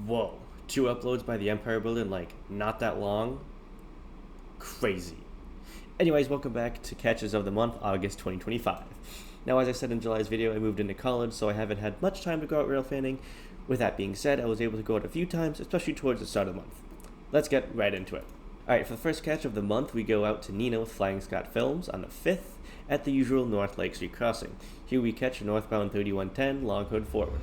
Whoa, 2 uploads by the Empire Builder in like not that long? Crazy. Anyways, welcome back to Catches of the Month, August 2025. Now, as I said in July's video, I moved into college, so I haven't had much time to go out rail fanning. With that being said, I was able to go out a few times, especially towards the start of the month. Let's get right into it. Alright, for the first catch of the month, we go out to Neenah with Flying Scott Films on the 5th at the usual North Lake Street crossing. Here we catch northbound 3110, long hood forward.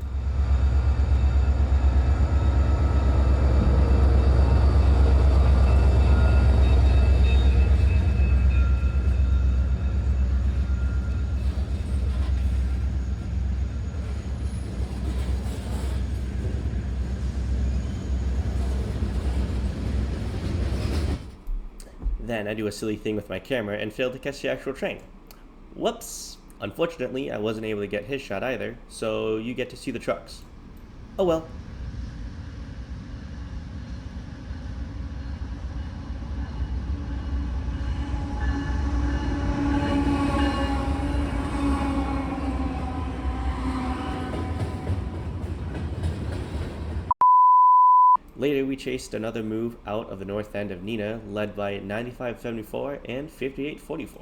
Then I do a silly thing with my camera and fail to catch the actual train. Whoops! Unfortunately, I wasn't able to get his shot either, so you get to see the trucks. Oh well. Later, we chased another move out of the north end of Neenah, led by 9574 and 5844.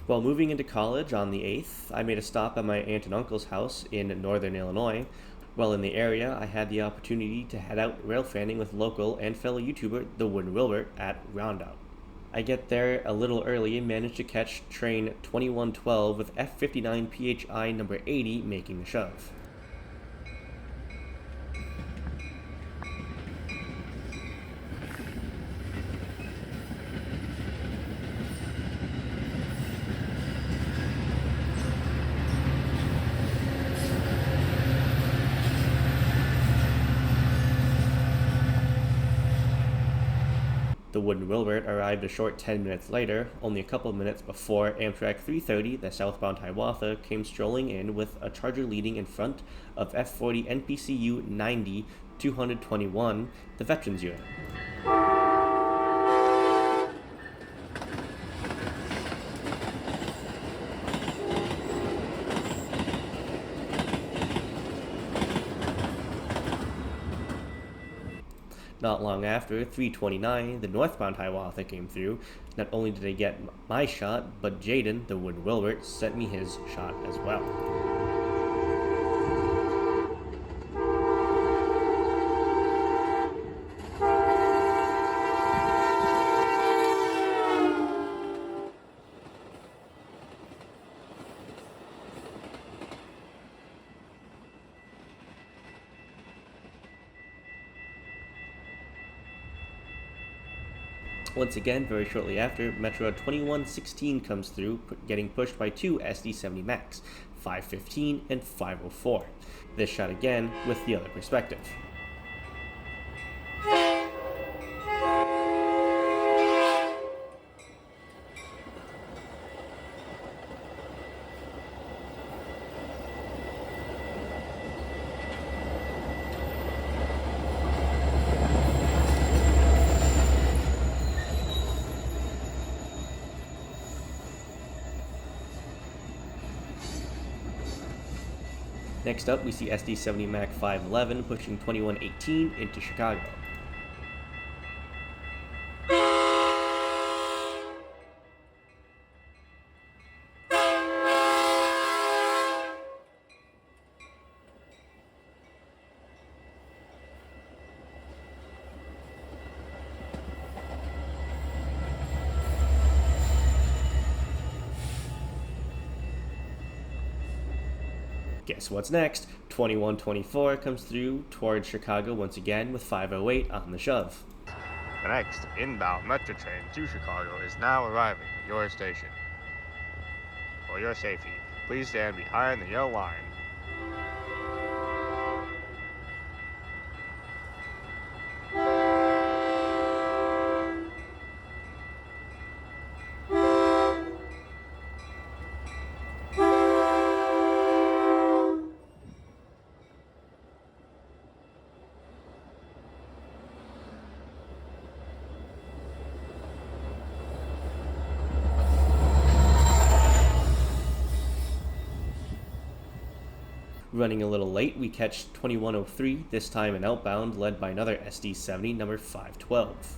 While moving into college on the 8th, I made a stop at my aunt and uncle's house in northern Illinois. While in the area, I had the opportunity to head out rail fanning with local and fellow YouTuber The Wooden Wilbert at Roundout. I get there a little early and managed to catch train 2112 with F59 PHI number 80 making the shove. The Wooden Wilbert arrived a short 10 minutes later, only a couple minutes before Amtrak 330, the southbound Hiawatha, came strolling in with a Charger leading in front of F40 NPCU 90 221, the Veterans Unit. Not long after, 329, the northbound Hiawatha came through. Not only did I get my shot, but Jaden, the Wooden Wilbert, sent me his shot as well. Once again, very shortly after, Metra 2116 comes through, getting pushed by two SD70Macs, 515 and 504. This shot again with the other perspective. Next up, we see SD70Mac 511 pushing 2118 into Chicago. Guess what's next? 2124 comes through towards Chicago once again with 508 on the shove. The next inbound Metro train to Chicago is now arriving at your station. For your safety, please stand behind the yellow line. Running a little late, we catch 2103, this time an outbound, led by another SD70 number 512.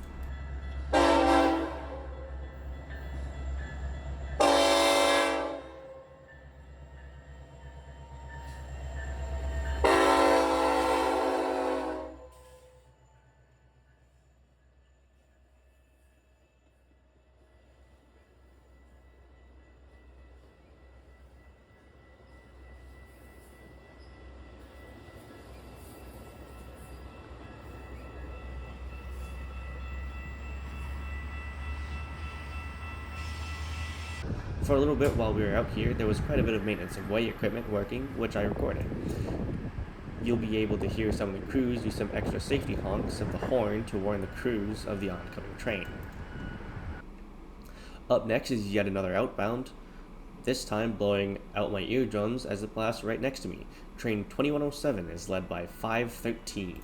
For a little bit while we were out here, there was quite a bit of maintenance of way equipment working, which I recorded. You'll be able to hear some of the crews do some extra safety honks of the horn to warn the crews of the oncoming train. Up next is yet another outbound, this time blowing out my eardrums as it blasts right next to me. Train 2107 is led by 513.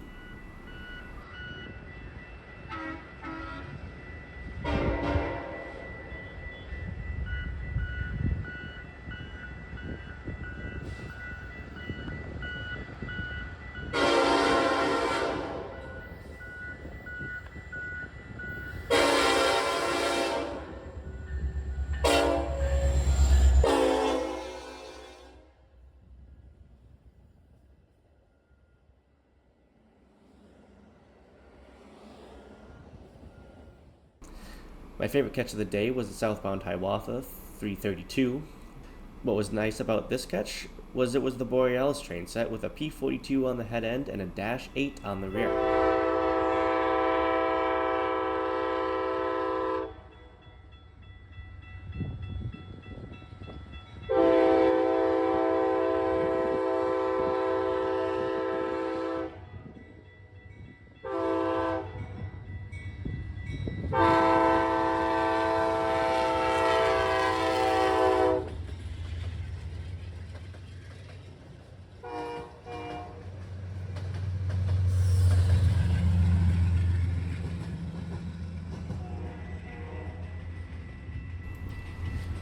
My favorite catch of the day was the southbound Hiawatha 332. What was nice about this catch was it was the Borealis train set with a P42 on the head end and a Dash 8 on the rear.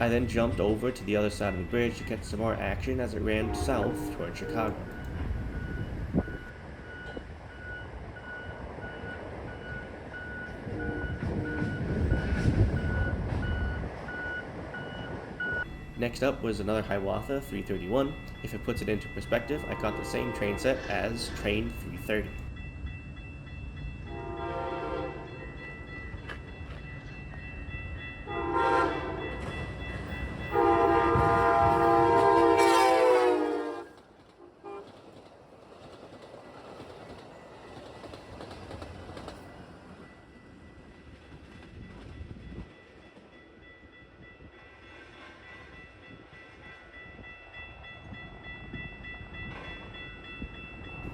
I then jumped over to the other side of the bridge to catch some more action as it ran south toward Chicago. Next up was another Hiawatha 331. If it puts it into perspective, I caught the same train set as train 330.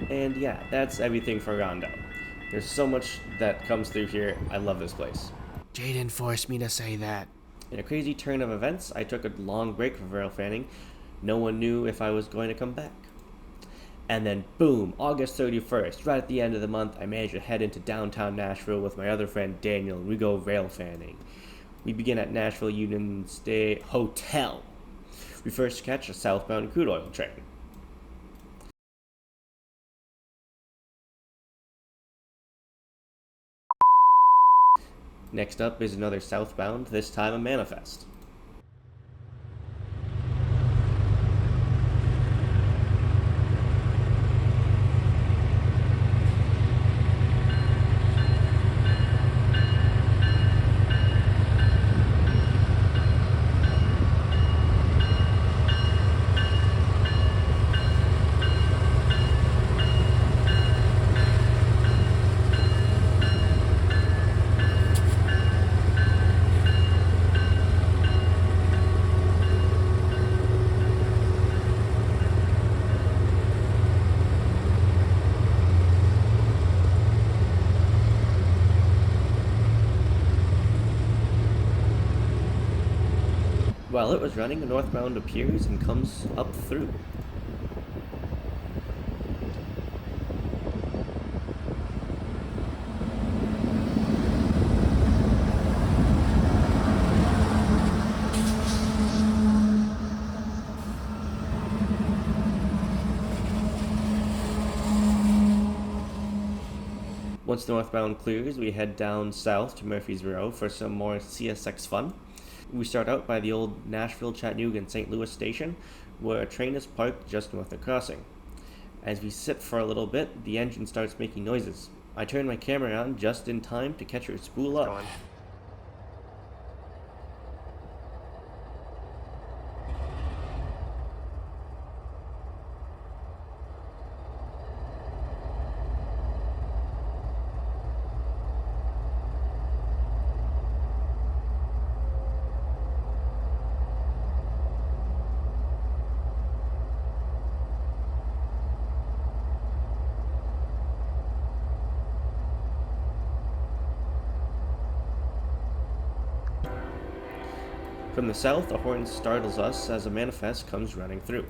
And yeah, that's everything for Rondo. There's so much that comes through here. I love this place. Jaden forced me to say that. In a crazy turn of events, I took a long break from rail fanning. No one knew if I was going to come back. And then boom, August 31st, right at the end of the month, I managed to head into downtown Nashville with my other friend Daniel, and we go rail fanning. We begin at Nashville Union State Hotel. We first catch a southbound crude oil train. Next up is another southbound, this time a manifest. While it was running, a northbound appears and comes up through. Once the northbound clears, we head down south to Murfreesboro for some more CSX fun. We start out by the old Nashville, Chattanooga, and St. Louis station, where a train is parked just north of crossing. As we sit for a little bit, the engine starts making noises. I turn my camera on just in time to catch her spool up. Going. From the south, a horn startles us as a manifest comes running through.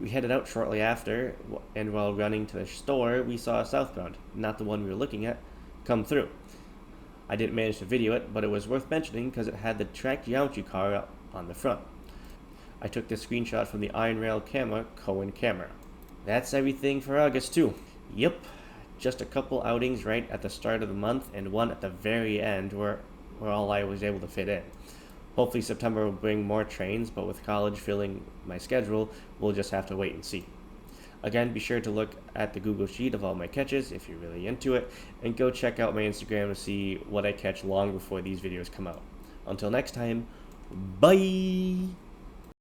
We headed out shortly after, and while running to the store, we saw a southbound, not the one we were looking at, come through. I didn't manage to video it, but it was worth mentioning because it had the track geometry car up on the front. I took this screenshot from the Iron Rail camera, Cohen camera. That's everything for August too. Yep, just a couple outings right at the start of the month and one at the very end where all I was able to fit in. Hopefully September will bring more trains, but with college filling my schedule, we'll just have to wait and see. Again, be sure to look at the Google Sheet of all my catches if you're really into it, and go check out my Instagram to see what I catch long before these videos come out. Until next time, bye!